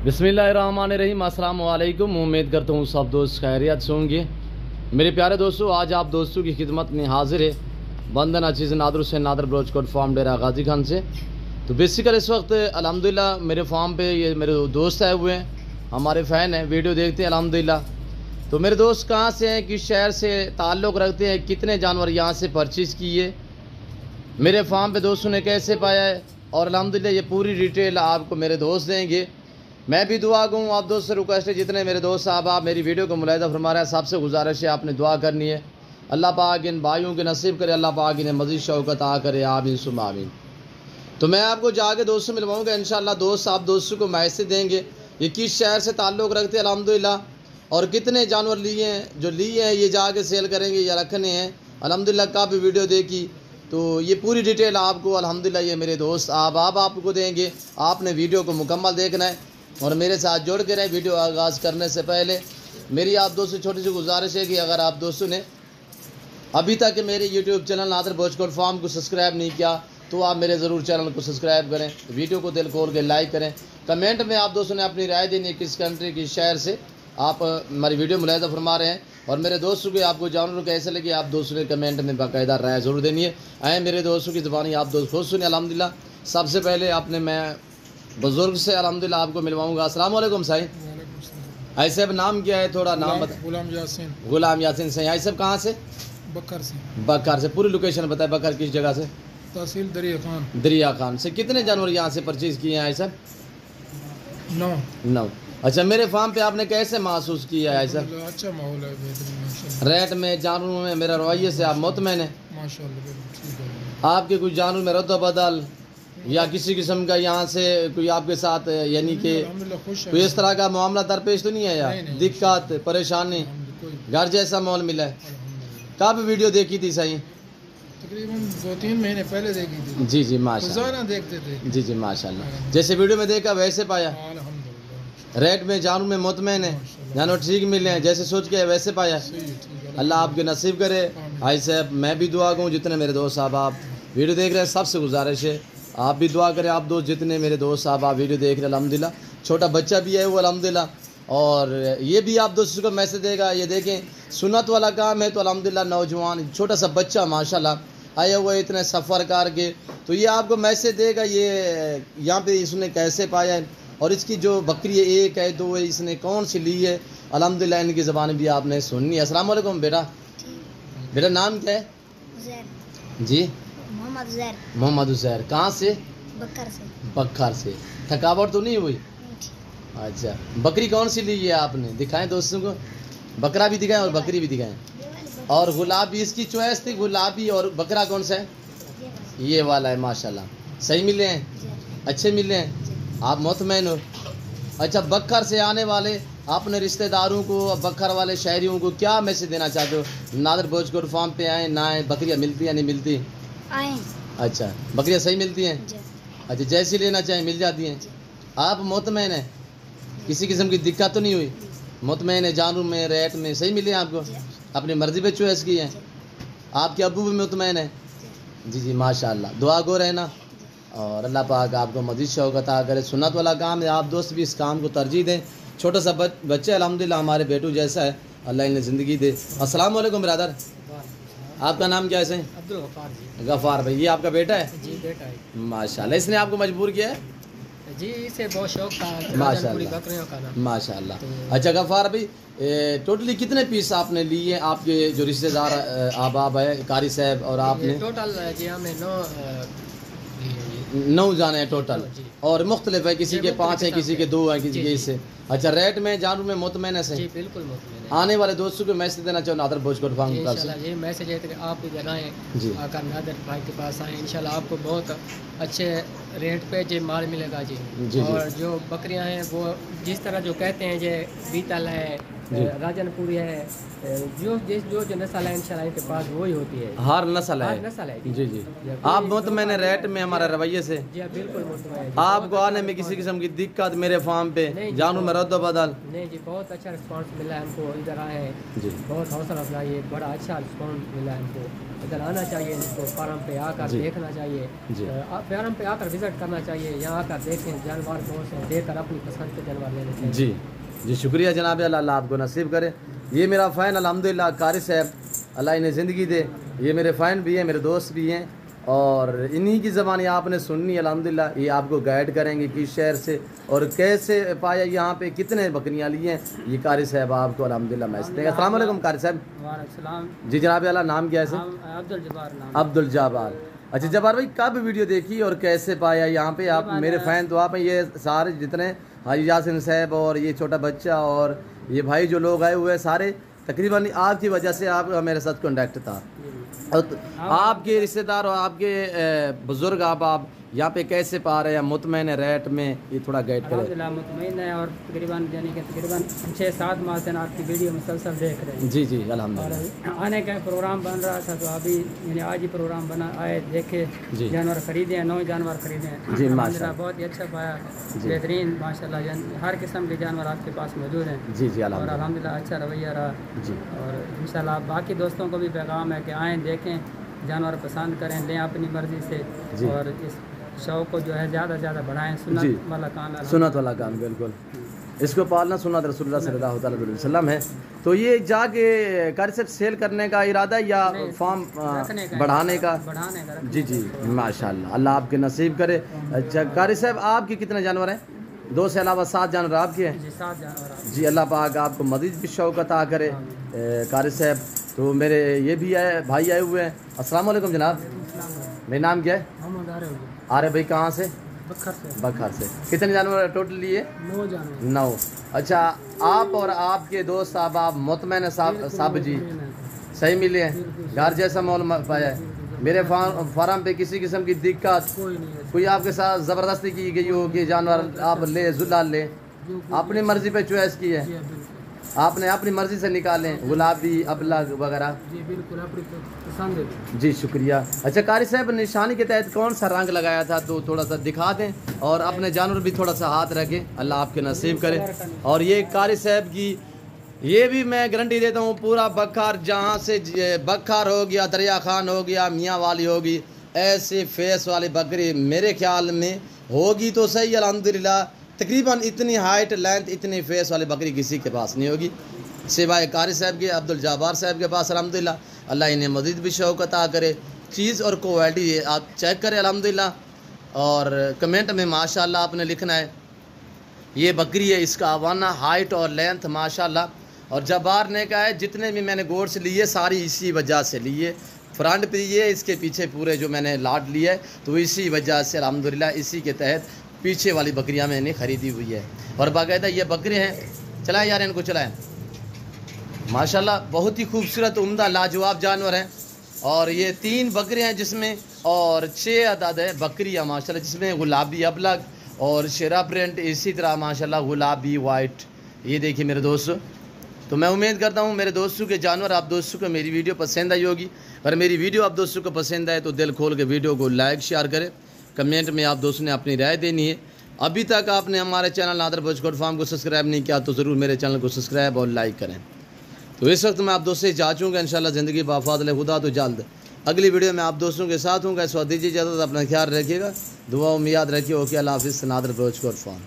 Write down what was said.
बिस्मिल्लाहिर्रहमानिर्रहीम। अस्सलाम वालेकुम। उम्मीद करता हूँ सब दोस्त खैरियत से होंगे। मेरे प्यारे दोस्तों, आज आप दोस्तों की खिदमत में हाजिर है बंदन अजीज़ नादर हुसैन नादर ब्रोचकोट फार्म डेरा गाजी खान से। तो बेसिकल इस वक्त अल्हम्दुलिल्लाह मेरे फार्म पे ये मेरे दोस्त आए हुए हैं, हमारे फ़ैन हैं, वीडियो देखते हैं अल्हम्दुलिल्लाह। तो मेरे दोस्त कहाँ से हैं, किस शहर से ताल्लुक़ रखते हैं, कितने जानवर यहाँ से परचेज़ किए, मेरे फार्म पे दोस्तों ने कैसे पाया है, और अल्हम्दुलिल्लाह ये पूरी डिटेल आपको मेरे दोस्त देंगे। मैं भी दुआ कहूँ आप दोस्त से रिक्वेस्ट है, जितने मेरे दोस्त साहब आप मेरी वीडियो को मुलाहिदा फरमा रहे हैं, सबसे गुजारिश है आपने दुआ करनी है। अल्लाह पाक इन भाइयों के नसीब करे, अल्लाह पाक इन्हें मज़ीद शौकत आ करे, आमीन सुम्मा आमीन। तो मैं आपको जाके दोस्तों मिलवाऊँगा इंशाअल्लाह। दोस्त आप दोस्तों को मैसेज देंगे ये किस शहर से ताल्लुक़ रखते हैं अल्हम्दुलिल्लाह, और कितने जानवर लिए हैं, जो लिए हैं ये जाके सेल करेंगे या रखने हैं अल्हम्दुलिल्लाह। कब वीडियो देखी तो ये पूरी डिटेल आपको अल्हम्दुलिल्लाह ये मेरे दोस्त आप आपको देंगे। आपने वीडियो को मुकम्मल देखना है और मेरे साथ जोड़ के रहे। वीडियो आगाज़ करने से पहले मेरी आप दोस्तों से छोटी सी गुजारिश है कि अगर आप दोस्तों ने अभी तक मेरे यूट्यूब चैनल नादर ब्रोचकोट फार्म को सब्सक्राइब नहीं किया तो आप मेरे ज़रूर चैनल को सब्सक्राइब करें, वीडियो को दिल खोल के लाइक करें। कमेंट में आप दोस्तों ने अपनी राय देनी है किस कंट्री किस शहर से आप हमारी वीडियो मुलाहिदा फरमा रहे हैं, और मेरे दोस्तों के आपको जानवर कैसे लगे आप दोस्तों ने कमेंट में बाकायदा राय ज़रूर देनी है। आए मेरे दोस्तों की ज़बानी आप दोस्त खुद सुने अल्हम्दुलिल्लाह। सबसे पहले आपने मैं बुज़ुर्ग से अल्हम्दुलिल्लाह आपको मिलवाऊंगा। अस्सलाम वालेकुम साईं। ऐसे अब नाम क्या है, थोड़ा नाम बता। गुलाम यासीन सही। ऐसे कहाँ से? बकर से। पूरी लोकेशन बताए। बकर किस जगह से? तहसील दरिया खान से। कितने जानवर यहाँ से परचेज किए हैं ऐसा? 9। अच्छा, मेरे फार्म पे आपने कैसे महसूस किया है ऐसा? अच्छा माहौल है, रेट में, जानवरों में, मेरा रवैये से आप मुतमईन हैं? माशाअल्लाह। आपके कुछ जानवर में रद्द बदल या किसी किस्म का यहाँ से कोई आपके साथ यानी कि कोई इस तरह का मामला दरपेश तो नहीं है, या दिक्कत परेशानी घर जैसा माहौल मिला है? कब वीडियो देखी थी सही? तकरीबन 2-3 महीने पहले देखी थी। जी जी माशाअल्लाह, देखते थे। जी जी माशाअल्लाह। जैसे वीडियो में देखा वैसे पाया? रेट में जानवर में मुतमईन है, जानवर ठीक मिले हैं, जैसे सोच के वैसे पाया? अल्लाह आपके नसीब करे। भाई साहब मैं भी दुआ कहूँ, जितने मेरे दोस्त साहब आप वीडियो देख रहे हैं सबसे गुजारिश है आप भी दुआ करें। आप दोस्त जितने मेरे दोस्त साहब आप वीडियो देख रहे हैं अल्हम्दुलिल्लाह, छोटा बच्चा भी है वो अल्हम्दुलिल्लाह, और ये भी आप दोस्तों को मैसेज देगा। ये देखें सुन्नत वाला काम है तो अल्हम्दुलिल्लाह नौजवान छोटा सा बच्चा माशाल्लाह आया हुआ है इतने सफ़र करके, तो ये आपको मैसेज देगा ये यहाँ पे इसने कैसे पाया है, और इसकी जो बकरी है 1 है 2 है, इसने कौन सी ली है अल्हम्दुलिल्लाह। इनकी ज़बान भी आपने सुननी है। अस्सलाम वालेकुम बेटा। बेटा नाम क्या है? जी मोहम्मद उज़ैर। कहाँ से? बकर से। थकावट तो नहीं हुई? अच्छा, बकरी कौन सी ली है आपने? दिखाएं दोस्तों को, बकरा भी दिखाएं और बकरी भी दिखाएं। और गुलाबी इसकी चॉइस थी, गुलाबी, और बकरा कौन सा है? ये वाला है माशाल्लाह। सही मिले हैं? अच्छे मिले हैं? आप मुतमईन हो? अच्छा, बकर से आने वाले अपने रिश्तेदारों को, बकर वाले शहरियों को क्या मैसेज देना चाहते हो? नादर ब्रोचकोट फार्म पे आए ना आए, बकरियाँ मिलती या नहीं मिलती? आए। अच्छा, बकरियाँ सही मिलती हैं? अच्छा, जैसी लेना चाहें मिल जाती हैं? आप मुतमईन हैं, किसी किस्म की दिक्कत तो नहीं हुई? मुतमईन है जानवर में, रेट में सही मिले आपको? अपनी मर्जी पे चॉइस की है? आपके अब्बू भी मुतमईन है? जी जी माशाअल्लाह। दुआ गो रहना और अल्लाह पाक आपको मज़ीद शौक़ अता करे। सुन्नत वाला काम है, आप दोस्त भी इस काम को तरजीह दें। छोटा सा बच्चा अल्हम्दुलिल्लाह हमारे बेटू जैसा है, अल्लाह इन्हें ज़िंदगी दे। अस्सलाम वालेकुम ब्रदर। आपका नाम क्या है सही? अब्दुल गफ्फार जी। गफ़ार भाई, ये आपका बेटा है? जी बेटा है। माशाल्लाह। इसने आपको मजबूर किया है? जी इसे बहुत शौक था माशाल्लाह बकरियों का ना। माशाल्लाह। अच्छा गफ़ार भाई, टोटली कितने पीस आपने लिए? आपके जो रिश्तेदार ahbab है, कारी साहब और आपने? टोटल जी हमें 9 जाने हैं टोटल, और मुख्तलिफ है, किसी के 5 हैं, किसी के 2 हैं, किसी के इससे। अच्छा, रेट में जानवर में मुतमईन है? जी बिल्कुल मुतमईन है। आने वाले दोस्तों को मैसेज देना चाहो नादर ब्रोचकोट फार्म की तरफ से? ये मैसेज है कि आप इधर आएँ जी, आकर नादर भाई के पास आएँ, इंशाल्लाह आपको बहुत अच्छे रेट पे जो माल मिलेगा जी। जी और जो बकरियां हैं वो जिस तरह जो कहते हैं जो बीतल है, राजनपुरी है, जो नस्ल है इंशाल्लाह इनके पास वही होती है, हर नस्ल हर है। नस्ल है जी जी। आप मुतमईन रेट में हमारे रवैये से जी हाँ, बिल्कुल मुतमईन। आपको आने में किसी किस्म की दिक्कत मेरे फार्म पे नहीं जी, जानू में रद्द बदल? नहीं जी, बहुत अच्छा रिस्पांस मिला है हमको, इधर आए हैं जी बहुत हौसला अफजाई है, बड़ा अच्छा रिस्पांस मिला है हमको, इधर आना चाहिए, इनको फार्म पे आकर जी। देखना चाहिए, जी। फार्म पे आकर विजिट करना चाहिए, यहाँ आकर देखें जानवर कौन से देकर अपनी पसंद के जानवर लेने चाहिए। जी जी, शुक्रिया जनाब, अल्लाह आपको नसीब करे। ये मेरा फ़ैन अल्हम्दुलिल्लाह कारी साहब, अल्लाह इन्हें ज़िंदगी दे। ये मेरे फ़ैन भी हैं, मेरे दोस्त भी हैं, और इन्हीं की ज़बानी आपने सुननी अल्हम्दुलिल्लाह। ये आपको गाइड करेंगे किस शहर से और कैसे पाया, यहाँ पे कितने बकरियाँ ली हैं, ये कारी साहब आपको अल्हम्दुलिल्लाह मैसेज देंगे। अस्सलाम वालेकुम कारी साहब। वालेकुम जी जनाब, अल्लाह नाम क्या है सर? अब्दुल जब्बार नाम। अब्दुल जब्बार। अच्छा जब्बार भाई, कब वीडियो देखी और कैसे पाया यहाँ पे? आप मेरे फ़ैन तो आप हैं, ये सारे जितने हाजी यासिन साहब और ये छोटा बच्चा और ये भाई जो लोग आए हुए हैं सारे तकरीबन आपकी वजह से आप मेरे साथ कॉन्टैक्ट था। और आपके रिश्तेदार और आपके बुज़ुर्ग आप यहाँ पे कैसे पा रहे हैं मुतमईन रेट में, ये थोड़ा गाइड करें। अल्हम्दुलिल्लाह मुतमईन है, और तकरीबन यानी कि तकरीबन 6-7 माह से आपकी वीडियो मुसलसल देख रहे हैं। जी जी अल्हम्दुलिल्लाह। और आने का प्रोग्राम बन रहा था, तो अभी यानी आज ही प्रोग्राम बना, आए देखे, जी। जानवर खरीदे हैं, 9 जानवर खरीदे हैं जी, अल्हम्दुलिल्लाह, माशाअल्लाह। बहुत ही अच्छा पाया, जी। बेहतरीन माशाल्लाह, हर किस्म के जानवर आपके पास मौजूद हैं। जी जी और अल्हम्दुलिल्लाह। अल्हम्दुलिल्लाह अच्छा रवैया रहा, जी और इंशाल्लाह बाकी दोस्तों को भी पैगाम है कि आएँ देखें, जानवर पसंद करें, लें अपनी मर्ज़ी जी। से, और इस शौक़ को जो है ज़्यादा से ज़्यादा बढ़ाएँ। जी। सुन्नत वाला काम है, सुन्नत वाला काम, बिल्कुल इसको पालना सुन्नत रसूलुल्लाह सल्लल्लाहु अलैहि वसल्लम है। तो ये जाके कारी साहब सेल करने का इरादा है या नहीं, फार्म रखने का, बढ़ाने का? बढ़ाने का, जी जी माशाल्लाह, अल्लाह आपके नसीब करे। अच्छा कारी साहब, आपके कितने जानवर हैं? 2 से अलावा 7 जानवर आपके हैं? जी 7 जानवर। जी, अल्लाह पाक आपको मज़ीद भी शौक़ अता करे कारी साहब। तो मेरे ये भी आए भाई आए हुए हैं। अस्सलाम वालेकुम जनाब, मेरा नाम क्या है? मोहम्मद आरे भाई, कहाँ से? बखर से। बखर से। कितने जानवर टोटल लिए? 9 जानवर। 9। अच्छा, आप और आपके दोस्त साहब, आप मुतमईन साहब जी सही मिले हैं, घर जैसा माहौल पाया है? मेरे फार्म पे किसी किस्म की दिक्कत कोई नहीं है, कोई आपके साथ ज़बरदस्ती की गई हो कि जानवर आप ले जुला ले? अपनी मर्ज़ी पे चॉइस की है, आपने अपनी मर्ज़ी से निकालें, गुलाबी अबलग वगैरह? जी बिल्कुल, अपनी पसंद है। जी शुक्रिया। अच्छा कारी साहब, निशानी के तहत कौन सा रंग लगाया था, तो थोड़ा सा दिखा दें, और अपने जानवर भी थोड़ा सा हाथ रखें, अल्लाह आपके नसीब करे। और ये कारी साहब की, ये भी मैं गारंटी देता हूँ, पूरा बखार, जहाँ से बखार हो गया, दरिया खान हो गया, मियाँ वाली होगी, ऐसे फेस वाली बकरी मेरे ख्याल में होगी तो सही अल्हम्दुलिल्लाह, तकरीबन इतनी हाइट लेंथ इतनी फेस वाली बकरी किसी के पास नहीं होगी सिवाय कारी साहब के, अब्दुल जब्बार साहब के पास अल्हम्दुलिल्लाह। अल्लाह इन्हें मज़ीद भी शौक़ अता करे। चीज़ और क्वालिटी आप चेक करें अल्हम्दुलिल्लाह, और कमेंट में माशाल्लाह आपने लिखना है। ये बकरी है, इसका आवाना हाइट और लेंथ माशाल्लाह, और जब्बार ने कहा है जितने भी मैंने गोड्स लिए सारी इसी वजह से लिए, फ्रंट पे ये, इसके पीछे पूरे जो मैंने लाट लिए, तो इसी वजह से अल्हम्दुलिल्लाह इसी के तहत पीछे वाली बकरियां मैंने ख़रीदी हुई है। और बाकायदा ये बकरे हैं, चलाएं यार इनको चलाएं, माशाल्लाह बहुत ही खूबसूरत उम्दा लाजवाब जानवर हैं। और ये 3 बकरे हैं जिसमें, और 6 अदद है बकरियाँ माशाल्लाह, जिसमें गुलाबी अबलग और शेरा प्रिंट, इसी तरह माशाल्लाह गुलाबी वाइट। ये देखिए मेरे दोस्तों, तो मैं उम्मीद करता हूँ मेरे दोस्तों के जानवर, आप दोस्तों को मेरी वीडियो पसंद आई होगी। अगर मेरी वीडियो आप दोस्तों को पसंद आए तो दिल खोल के वीडियो को लाइक शेयर करें, कमेंट में आप दोस्तों ने अपनी राय देनी है। अभी तक आपने हमारे channel Nadar Baloch goat farm को सब्सक्राइब नहीं किया तो ज़रूर मेरे चैनल को सब्सक्राइब और लाइक करें। तो इस वक्त मैं आप दोस्तों से जा चूँगा, इंशाल्लाह ज़िंदगी बाफाज़िल खुदा, तो जल्द अगली वीडियो में आप दोस्तों के साथ हूँ। इस वक्त दीजिए इजाज़त, अपना ख्याल रखिएगा, दुआ में याद रखिए। ओके, अल्लाह हाफ़िज़। Nadar Baloch goat farm.